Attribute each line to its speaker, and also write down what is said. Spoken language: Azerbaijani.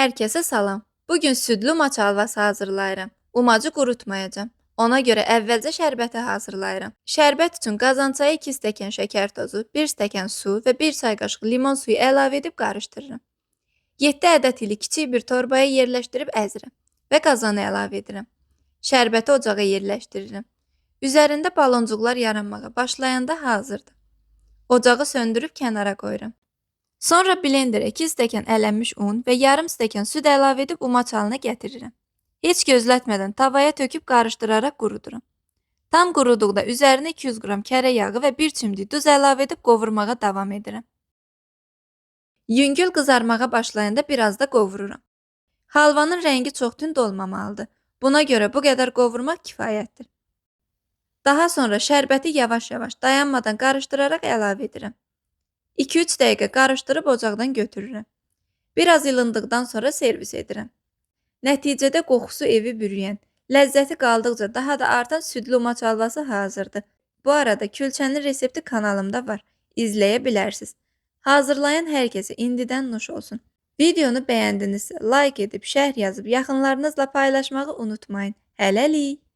Speaker 1: Hər kəsə salam. Bu gün südlü maç halvası hazırlayıram. Umacı qurutmayacağam. Ona görə əvvəlcə şərbəti hazırlayıram. Şərbət üçün qazancaya 2 stəkan şəkər tozu, 1 stəkan su və 1 çay qaşığı limon suyu əlavə edib qarışdırıram. 7 ədəd ili kiçik bir torbaya yerləşdirib əzirəm və qazana əlavə edirəm. Şərbəti ocağa yerləşdirirəm. Üzərində baloncuqlar yaranmağa başlayanda hazırdır. Ocağı söndürüb kənara qoyuram. Sonra blenderə 2 stəkan ələnmiş un və yarım stəkan süd əlavə edib umaç halına gətirirəm. Heç gözlətmədən tavaya töküb qarışdıraraq quruduram. Tam quruduqda üzərinə 200 qram kərə yağı və 1 çimdik duz əlavə edib qovurmağa davam edirəm. Yüngül qızarmağa başlayanda biraz da qovururam. Halvanın rəngi çox tünd olmamalıdır. Buna görə bu qədər qovurmaq kifayətdir. Daha sonra şərbəti yavaş-yavaş dayanmadan qarışdıraraq əlavə edirəm. 2-3 dəqiqə qarışdırıb ocaqdan götürürəm. Biraz yılındıqdan sonra servis edirəm. Nəticədə qoxusu evi bürüyən, ləzzəti qaldıqca daha da artan südlü umaç halvası hazırdır. Bu arada külçənin resepti kanalımda var. İzləyə bilərsiniz. Hazırlayan hər kəsə indidən nuş olsun. Videonu bəyəndinizsə like edib, şərh yazıb yaxınlarınızla paylaşmağı unutmayın. Hələlik!